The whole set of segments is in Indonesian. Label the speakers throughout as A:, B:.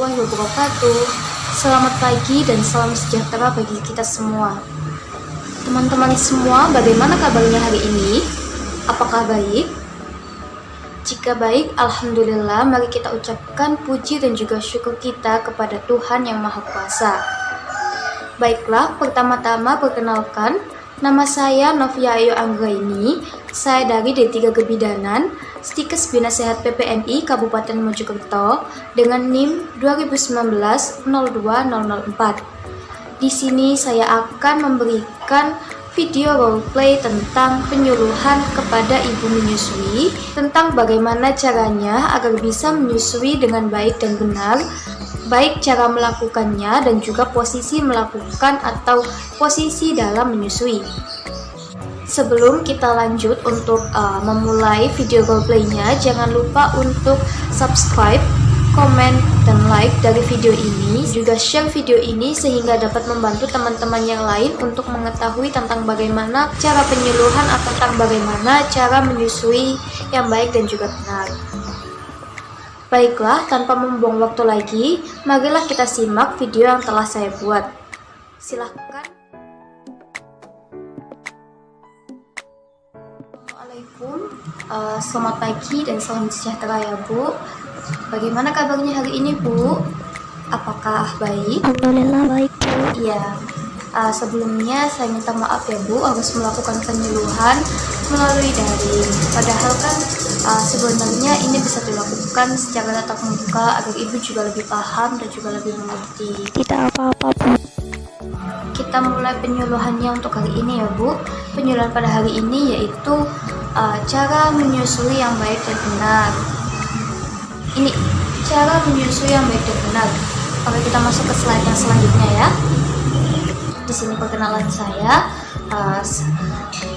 A: warahmatullahi wabarakatuh. Selamat pagi dan salam sejahtera bagi kita semua. Teman-teman semua, bagaimana kabarnya hari ini? Apakah baik? Jika baik, alhamdulillah, mari kita ucapkan puji dan juga syukur kita kepada Tuhan Yang Maha Kuasa. Baiklah, pertama-tama perkenalkan, nama saya Novia Ayu Anggraini. Saya dari D3 Kebidanan, Stikes Bina Sehat PPNI Kabupaten Mojokerto dengan NIM 2019-02004. Di sini saya akan memberikan video roleplay tentang penyuluhan kepada ibu menyusui, tentang bagaimana caranya agar bisa menyusui dengan baik dan benar, baik cara melakukannya dan juga posisi melakukan atau posisi dalam menyusui. Sebelum kita lanjut untuk memulai video roleplaynya, jangan lupa untuk subscribe, komen, dan like dari video ini, juga share video ini sehingga dapat membantu teman-teman yang lain untuk mengetahui tentang bagaimana cara penyuluhan atau tentang bagaimana cara menyusui yang baik dan juga benar. Baiklah, tanpa membuang waktu lagi, marilah kita simak video yang telah saya buat. Silahkan. Assalamualaikum, selamat pagi dan salam sejahtera ya Bu. Bagaimana kabarnya hari ini Bu? Apakah baik?
B: Alhamdulillah baik Bu.
A: Iya. Sebelumnya saya minta maaf ya Bu harus melakukan penyuluhan melalui daring. Padahal kan sebenarnya ini bisa dilakukan secara tatap muka agar Ibu juga lebih paham dan juga lebih mengerti.
B: Tidak apa-apa Bu.
A: Kita mulai penyuluhannya untuk hari ini ya Bu. Penyuluhan pada hari ini yaitu cara menyusui yang baik dan benar. Ini cara menyusui yang baik dan benar. Oke, kita masuk ke slide yang selanjutnya ya. Di sini perkenalan saya.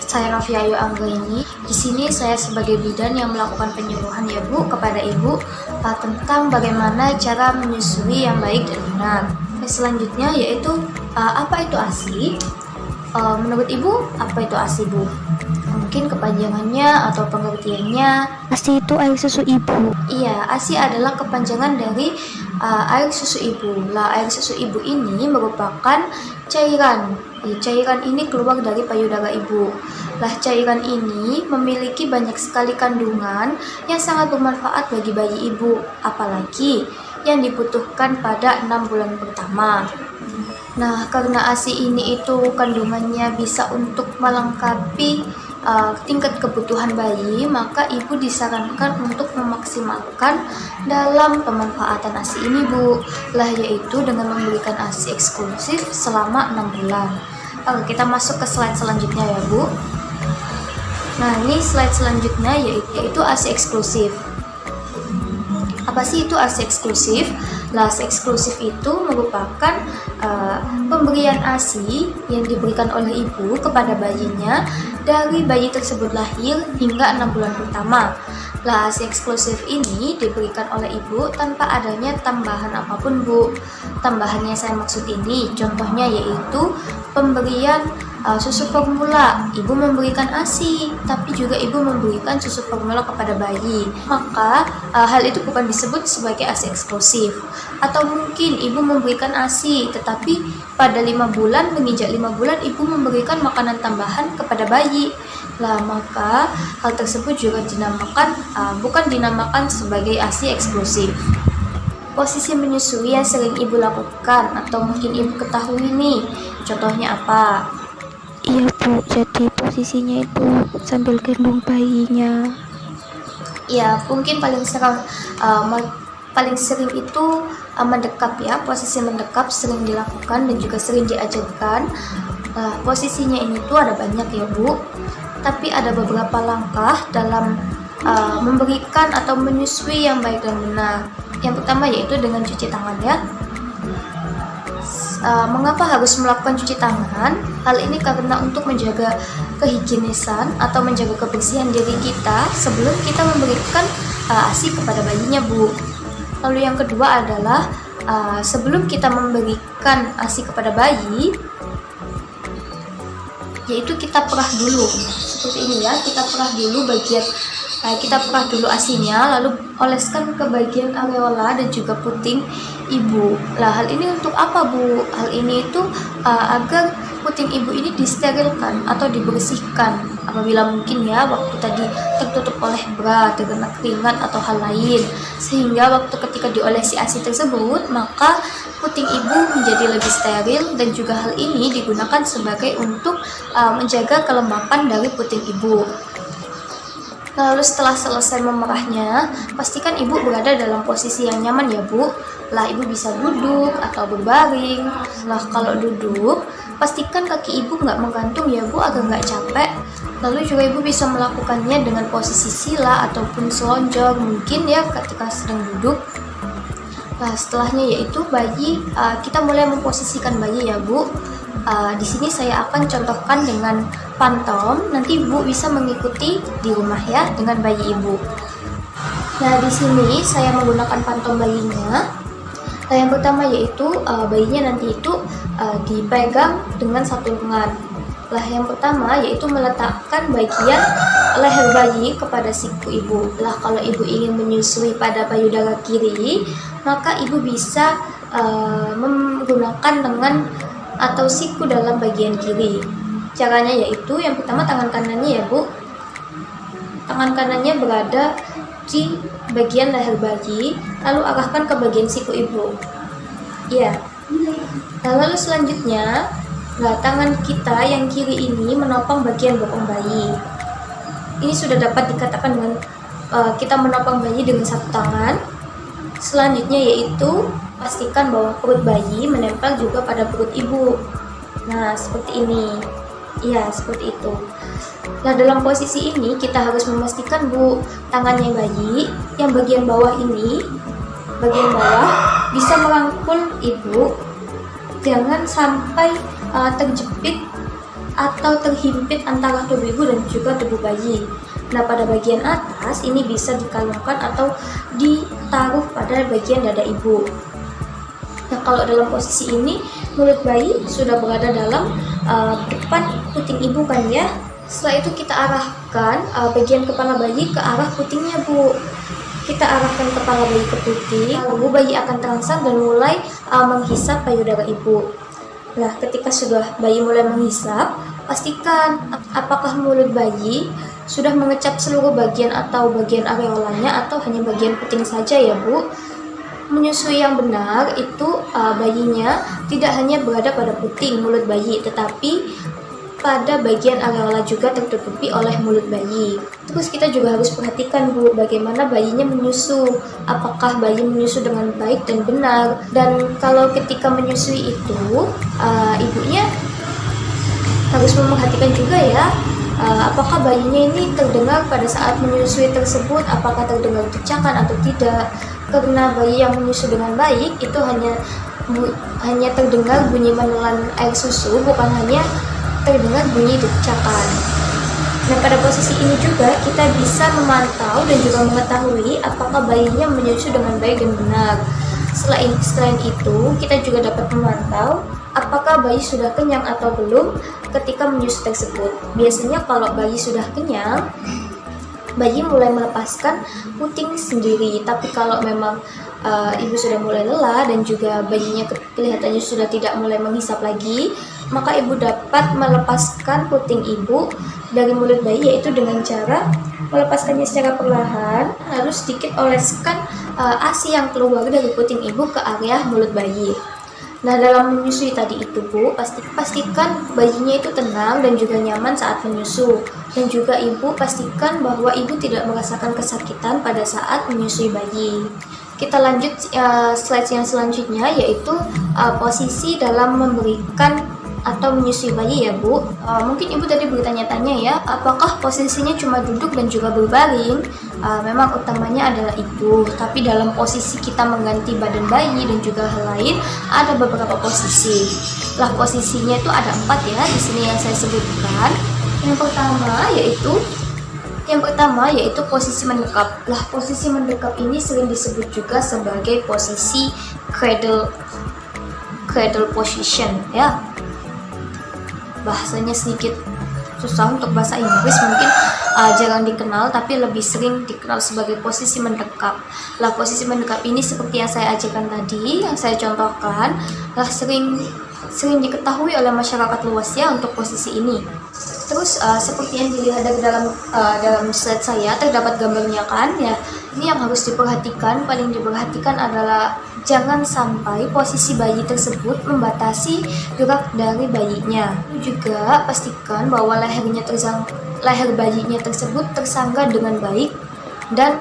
A: Saya Novia Ayu Anggraini. Di sini saya sebagai bidan yang melakukan penyuluhan ya Bu kepada Ibu tentang bagaimana cara menyusui yang baik dan benar. Selanjutnya yaitu apa itu ASI? Menurut Ibu apa itu ASI Bu? Mungkin kepanjangannya atau pengertiannya.
B: ASI itu air susu ibu.
A: Iya, ASI adalah kepanjangan dari air susu ibu. Lah, air susu ibu ini merupakan cairan. Cairan ini keluar dari payudara ibu. Lah, cairan ini memiliki banyak sekali kandungan yang sangat bermanfaat bagi bayi ibu, apalagi yang dibutuhkan pada 6 bulan pertama. Nah, karena ASI ini itu kandungannya bisa untuk melengkapi tingkat kebutuhan bayi, maka ibu disarankan untuk memaksimalkan dalam pemanfaatan ASI ini Bu. Lah, yaitu dengan memberikan ASI eksklusif selama 6 bulan. Oke, kita masuk ke slide selanjutnya ya Bu. Nah, ini slide selanjutnya yaitu ASI eksklusif. Apa sih itu ASI eksklusif? Lah, ASI eksklusif itu merupakan pemberian ASI yang diberikan oleh ibu kepada bayinya dari bayi tersebut lahir hingga 6 bulan pertama. Lah, ASI eksklusif ini diberikan oleh ibu tanpa adanya tambahan apapun Bu. Tambahannya saya maksud ini, contohnya yaitu pemberian susu formula. Ibu memberikan ASI, tapi juga ibu memberikan susu formula kepada bayi. Maka hal itu bukan disebut sebagai ASI eksklusif. Atau mungkin ibu memberikan ASI, tetapi pada 5 bulan, menginjak 5 bulan ibu memberikan makanan tambahan kepada bayi. Lah, maka hal tersebut juga bukan dinamakan sebagai ASI eksklusif. Posisi menyusui yang sering ibu lakukan atau mungkin ibu ketahui nih, contohnya apa?
B: Iya Bu, jadi posisinya itu sambil gendong bayinya.
A: Ya, mungkin paling sering itu mendekap ya. Posisi mendekap sering dilakukan dan juga sering diajarkan. Posisinya ini tuh ada banyak ya Bu, tapi ada beberapa langkah dalam memberikan atau menyusui yang baik dan benar. Yang pertama yaitu dengan cuci tangan ya. Mengapa harus melakukan cuci tangan? Hal ini karena untuk menjaga kehigienisan atau menjaga kebersihan diri kita sebelum kita memberikan ASI kepada bayinya Bu. Lalu yang kedua adalah sebelum kita memberikan ASI kepada bayi, yaitu kita perah dulu. Seperti ini ya, kita perah dulu ASINya, lalu oleskan ke bagian areola dan juga puting ibu. Lah hal ini untuk apa Bu? Hal ini itu agar puting ibu ini disterilkan atau dibersihkan apabila mungkin ya waktu tadi tertutup oleh bra, terkena keringat atau hal lain, sehingga waktu ketika diolesi ASI tersebut maka puting ibu menjadi lebih steril, dan juga hal ini digunakan sebagai untuk menjaga kelembapan dari puting ibu. Lalu setelah selesai memerahnya, pastikan ibu berada dalam posisi yang nyaman ya Bu. Lah ibu bisa duduk atau berbaring. Lah kalau duduk, pastikan kaki ibu nggak menggantung ya Bu, agar nggak capek. Lalu juga ibu bisa melakukannya dengan posisi sila ataupun selonjor mungkin ya ketika sedang duduk. Nah setelahnya yaitu bayi, kita mulai memposisikan bayi ya Bu. Di sini saya akan contohkan dengan pantom, nanti ibu bisa mengikuti di rumah ya dengan bayi ibu. Nah di sini saya menggunakan pantom bayinya. Nah yang pertama yaitu bayinya nanti itu dipegang dengan satu lengan. Lah yang pertama yaitu meletakkan bagian leher bayi kepada siku ibu. Lah kalau ibu ingin menyusui pada payudara kiri, maka ibu bisa menggunakan lengan atau siku dalam bagian kiri. Caranya yaitu yang pertama tangan kanannya ya Bu. Tangan kanannya berada di bagian leher bayi, lalu arahkan ke bagian siku ibu. Ya. Nah, lalu selanjutnya, tangan kita yang kiri ini menopang bagian bokong bayi. Ini sudah dapat dikatakan dengan kita menopang bayi dengan satu tangan. Selanjutnya yaitu pastikan bahwa perut bayi menempel juga pada perut ibu. Nah, seperti ini. Iya, seperti itu. Nah, dalam posisi ini kita harus memastikan Bu, tangannya bayi yang bagian bawah ini, bagian bawah bisa merangkul ibu. Jangan sampai terjepit atau terhimpit antara tubuh ibu dan juga tubuh bayi. Nah, pada bagian atas ini bisa dikalungkan atau ditaruh pada bagian dada ibu. Nah, kalau dalam posisi ini mulut bayi sudah berada dalam depan puting ibu kan ya. Setelah itu kita arahkan bagian kepala bayi ke arah putingnya Bu. Kita arahkan kepala bayi ke puting, lalu bayi akan terangsang dan mulai menghisap payudara ibu. Nah, ketika sudah bayi mulai menghisap, pastikan apakah mulut bayi sudah mengecap seluruh bagian atau bagian areolanya atau hanya bagian puting saja ya Bu. Menyusui yang benar itu bayinya tidak hanya berada pada puting mulut bayi, tetapi pada bagian areola juga tertutupi oleh mulut bayi. Terus kita juga harus perhatikan Bu, bagaimana bayinya menyusu. Apakah bayi menyusu dengan baik dan benar? Dan kalau ketika menyusui itu, ibunya harus memperhatikan juga ya, apakah bayinya ini terdengar pada saat menyusui tersebut, apakah terdengar decakan atau tidak. Karena bayi yang menyusu dengan baik itu hanya terdengar bunyi menelan air susu, bukan hanya terdengar bunyi decakan. Nah, pada posisi ini juga kita bisa memantau dan juga mengetahui apakah bayinya menyusu dengan baik dan benar. Selain itu, kita juga dapat memantau apakah bayi sudah kenyang atau belum ketika menyusu tersebut. Biasanya kalau bayi sudah kenyang, bayi mulai melepaskan puting sendiri. Tapi kalau memang ibu sudah mulai lelah dan juga bayinya kelihatannya sudah tidak mulai menghisap lagi, maka ibu dapat melepaskan puting ibu dari mulut bayi, yaitu dengan cara melepaskannya secara perlahan, lalu sedikit oleskan ASI yang keluar dari puting ibu ke area mulut bayi. Nah, dalam menyusui tadi itu Bu, pastikan bayinya itu tenang dan juga nyaman saat menyusu. Dan juga ibu pastikan bahwa ibu tidak merasakan kesakitan pada saat menyusui bayi. Kita lanjut slide yang selanjutnya, yaitu posisi dalam memberikan atau menyusui bayi ya Bu. Mungkin ibu tadi bertanya-tanya ya, apakah posisinya cuma duduk dan juga berbaring? Memang utamanya adalah itu, tapi dalam posisi kita mengganti badan bayi dan juga hal lain ada beberapa posisi. Lah posisinya itu ada 4 ya di sini yang saya sebutkan. Yang pertama yaitu posisi mendekap. Lah posisi mendekap ini sering disebut juga sebagai posisi cradle position ya. Bahasanya sedikit susah untuk bahasa Inggris, mungkin jarang dikenal, tapi lebih sering dikenal sebagai posisi mendekap. Lah posisi mendekap ini seperti yang saya ajarkan tadi, yang saya contohkan, lah sering diketahui oleh masyarakat luas ya untuk posisi ini. Terus seperti yang dilihat dari dalam slide saya, terdapat gambarnya kan ya. Ini yang harus diperhatikan, paling diperhatikan adalah jangan sampai posisi bayi tersebut membatasi gerak dari bayinya. Juga pastikan bahwa leher bayinya tersebut tersangga dengan baik, dan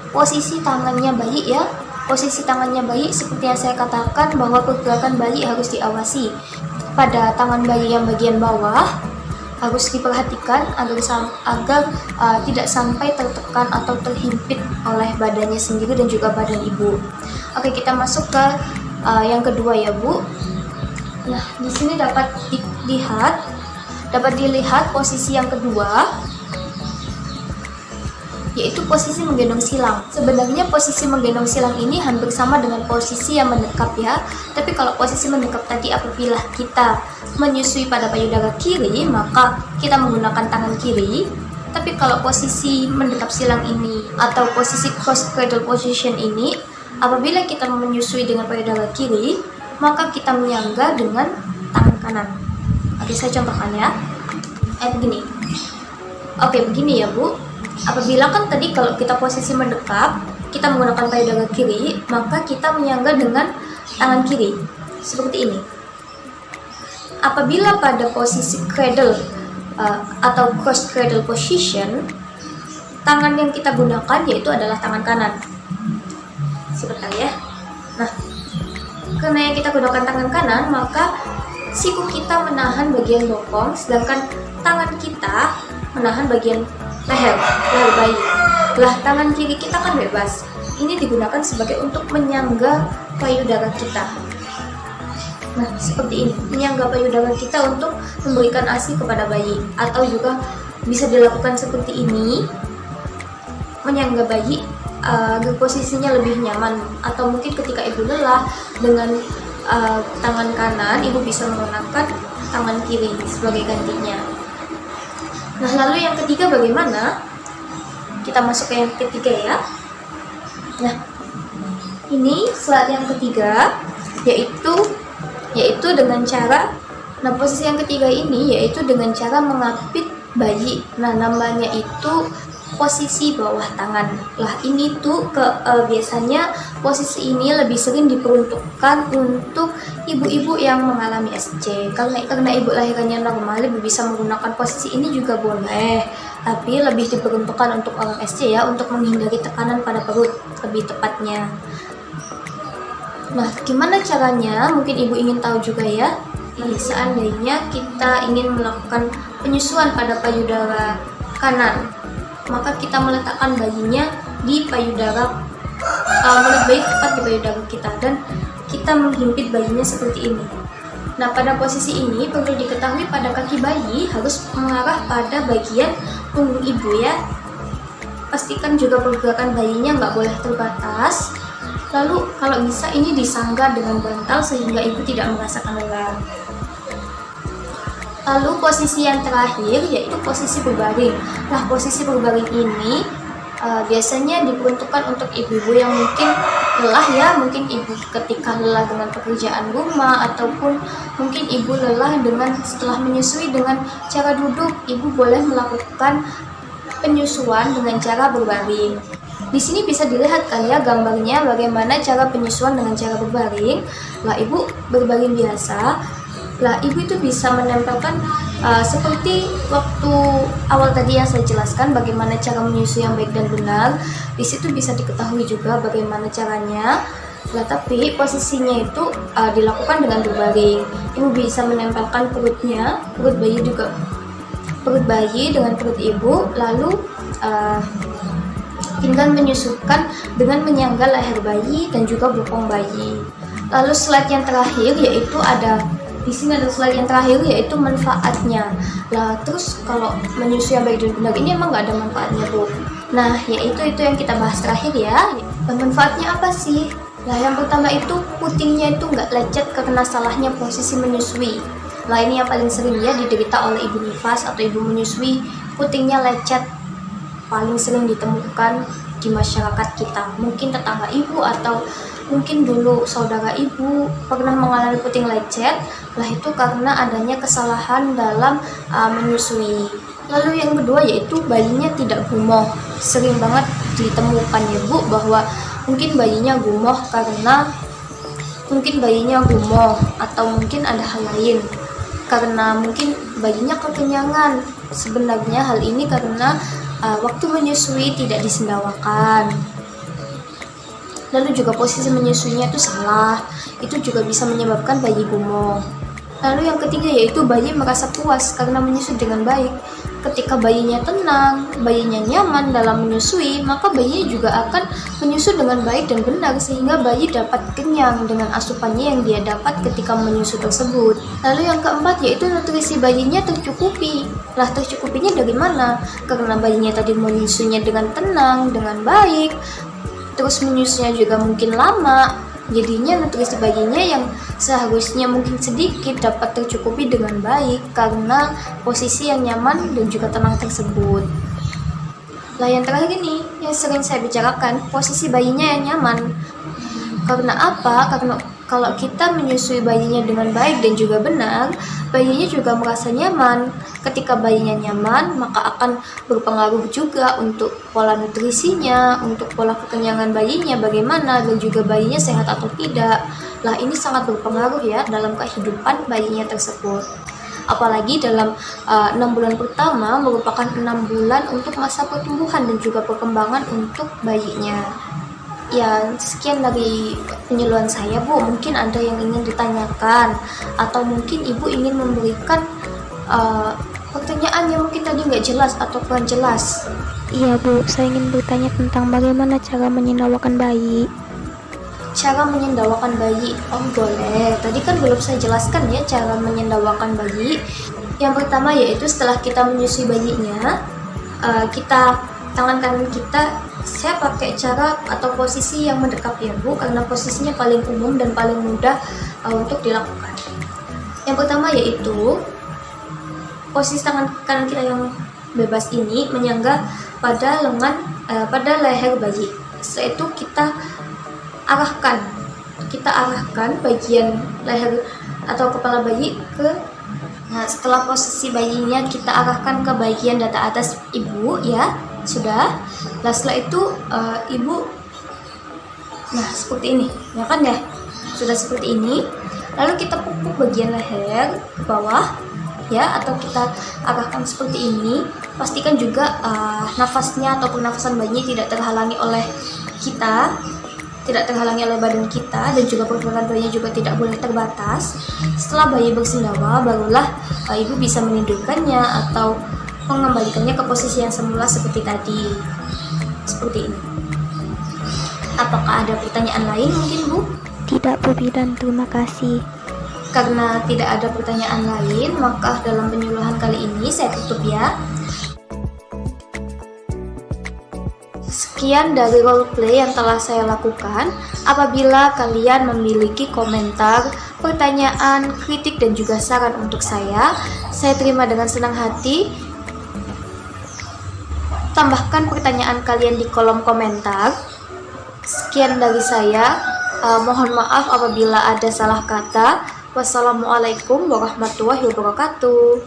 A: posisi tangannya bayi ya. Posisi tangannya bayi seperti yang saya katakan, bahwa pergerakan bayi harus diawasi. Pada tangan bayi yang bagian bawah harus diperhatikan agar tidak sampai tertekan atau terhimpit oleh badannya sendiri dan juga badan ibu. Oke, kita masuk ke yang kedua ya Bu. Nah, di sini dapat dilihat posisi yang kedua, yaitu posisi menggendong silang. Sebenarnya posisi menggendong silang ini hampir sama dengan posisi yang mendekap ya. Tapi kalau posisi mendekap tadi apabila kita menyusui pada payudara kiri, maka kita menggunakan tangan kiri. Tapi kalau posisi mendekap silang ini atau posisi cross cradle position ini, apabila kita menyusui dengan payudara kiri, maka kita menyangga dengan tangan kanan. Oke, saya contohkan ya. Begini. Oke, begini ya Bu. Apabila kan tadi kalau kita posisi mendekap, kita menggunakan payudara kiri, maka kita menyangga dengan tangan kiri, seperti ini. Apabila pada posisi cradle atau cross cradle position, tangan yang kita gunakan yaitu adalah tangan kanan. Sebentar ya. Nah, karena yang kita gunakan tangan kanan, maka siku kita menahan bagian bokong, sedangkan tangan kita menahan bagian leher bayi. Lah tangan kiri kita kan bebas. Ini digunakan sebagai untuk menyangga payudara kita. Nah, seperti ini, menyangga payudara kita untuk memberikan ASI kepada bayi, atau juga bisa dilakukan seperti ini, menyangga bayi agar posisinya lebih nyaman. Atau mungkin ketika ibu lelah dengan tangan kanan, ibu bisa menggunakan tangan kiri sebagai gantinya. Nah, lalu yang ketiga bagaimana? Kita masuk ke yang ketiga ya. Nah, ini slide yang ketiga, yaitu dengan cara, posisi yang ketiga ini yaitu dengan cara mengapit bayi. Nah, namanya itu posisi bawah tangan. Lah ini tuh biasanya posisi ini lebih sering diperuntukkan untuk ibu-ibu yang mengalami SC. Karena ibu lahirannya normal, ibu bisa menggunakan posisi ini juga boleh, tapi lebih diperuntukkan untuk orang SC ya, untuk menghindari tekanan pada perut lebih tepatnya. Nah, gimana caranya? Mungkin ibu ingin tahu juga ya. Seandainya kita ingin melakukan penyusuan pada payudara kanan, maka kita meletakkan bayinya di payudara, lebih baik tepat di payudara kita, dan kita menghimpit bayinya seperti ini. Nah, pada posisi ini perlu diketahui pada kaki bayi harus mengarah pada bagian punggung ibu ya. Pastikan juga pergerakan bayinya nggak boleh terbatas. Lalu kalau bisa ini disangga dengan bantal sehingga ibu tidak merasakan lelah. Lalu posisi yang terakhir yaitu posisi berbaring. Nah, posisi berbaring ini biasanya diperuntukkan untuk ibu-ibu yang mungkin lelah ya, mungkin ibu ketika lelah dengan pekerjaan rumah, ataupun mungkin ibu lelah setelah menyusui dengan cara duduk. Ibu boleh melakukan penyusuan dengan cara berbaring. Di sini bisa dilihat kan ya gambarnya bagaimana cara penyusuan dengan cara berbaring. Lah ibu berbaring biasa. Lah ibu itu bisa menempelkan seperti waktu awal tadi yang saya jelaskan bagaimana cara menyusui yang baik dan benar. Di situ bisa diketahui juga bagaimana caranya. Lah tapi posisinya itu dilakukan dengan berbaring. Ibu bisa menempelkan perut bayi dengan perut ibu, lalu tinggal menyusukan dengan menyangga leher bayi dan juga bokong bayi. Lalu slide yang terakhir yaitu di sini ada slide yang terakhir yaitu manfaatnya. Lah terus kalau menyusui yang baik dan benar ini emang nggak ada manfaatnya Bu. Nah yaitu yang kita bahas terakhir ya. Manfaatnya apa sih? Nah yang pertama itu putingnya itu nggak lecet karena salahnya posisi menyusui. Nah, ini yang paling sering ya diderita oleh ibu nifas atau ibu menyusui, putingnya lecet. Paling sering ditemukan di masyarakat kita. Mungkin tetangga ibu atau mungkin dulu saudara ibu pernah mengalami puting lecet. Lah itu karena adanya kesalahan dalam menyusui. Lalu yang kedua yaitu bayinya tidak gumoh. Sering banget ditemukan ya Bu bahwa mungkin bayinya gumoh atau mungkin ada hal lain, karena mungkin bayinya kekenyangan. Sebenarnya hal ini karena waktu menyusui tidak disendawakan. Lalu juga posisi menyusuinya itu salah, itu juga bisa menyebabkan bayi gumoh. Lalu yang ketiga yaitu bayi merasa puas karena menyusui dengan baik. Ketika bayinya tenang, bayinya nyaman dalam menyusui, maka bayinya juga akan menyusu dengan baik dan benar sehingga bayi dapat kenyang dengan asupannya yang dia dapat ketika menyusu tersebut. Lalu yang keempat yaitu nutrisi bayinya tercukupi. Lah tercukupinya dari mana? Karena bayinya tadi menyusunya dengan tenang, dengan baik, terus menyusunya juga mungkin lama. Jadinya nutrisi bayinya yang seharusnya mungkin sedikit dapat tercukupi dengan baik karena posisi yang nyaman dan juga tenang tersebut. Lah yang terakhir ini yang sering saya bicarakan, posisi bayinya yang nyaman. Karena apa? Karena kalau kita menyusui bayinya dengan baik dan juga benar, bayinya juga merasa nyaman. Ketika bayinya nyaman, maka akan berpengaruh juga untuk pola nutrisinya, untuk pola kekenyangan bayinya bagaimana, dan juga bayinya sehat atau tidak. Lah ini sangat berpengaruh ya dalam kehidupan bayinya tersebut. Apalagi dalam 6 bulan pertama merupakan 6 bulan untuk masa pertumbuhan dan juga perkembangan untuk bayinya. Ya, sekian dari penyuluhan saya Bu. Mungkin ada yang ingin ditanyakan atau mungkin Ibu ingin memberikan pertanyaan yang mungkin tadi nggak jelas atau kurang jelas.
B: Iya Bu, saya ingin bertanya tentang bagaimana cara menyendawakan bayi.
A: Cara menyendawakan bayi, oh boleh. Tadi kan belum saya jelaskan ya cara menyendawakan bayi. Yang pertama yaitu setelah kita menyusui bayinya, tangan kanan kita, saya pakai cara atau posisi yang mendekap ya Bu, karena posisinya paling umum dan paling mudah untuk dilakukan. Yang pertama yaitu posisi tangan kanan kita yang bebas ini menyangga pada pada leher bayi. Setelah itu kita arahkan bagian leher atau kepala bayi setelah posisi bayinya kita arahkan ke bagian dada atas ibu ya, sudah. Nah setelah itu ibu seperti ini ya kan ya, sudah seperti ini. Lalu kita pupuk bagian leher ke bawah ya, atau kita arahkan seperti ini. Pastikan juga nafasnya atau pernafasan bayi tidak terhalangi oleh kita, tidak terhalangi oleh badan kita, dan juga pergerakan bayinya juga tidak boleh terbatas. Setelah bayi bersendawa, barulah ibu bisa menidurkannya atau mengembalikannya ke posisi yang semula seperti tadi. Seperti ini. Apakah ada pertanyaan lain mungkin Bu?
B: Tidak Bu Bidan, terima kasih.
A: Karena tidak ada pertanyaan lain, maka dalam penyuluhan kali ini saya tutup ya. Sekian dari roleplay yang telah saya lakukan. Apabila kalian memiliki komentar, pertanyaan, kritik, dan juga saran untuk saya terima dengan senang hati. Tambahkan pertanyaan kalian di kolom komentar. Sekian dari saya. Mohon maaf apabila ada salah kata. Wassalamualaikum warahmatullahi wabarakatuh.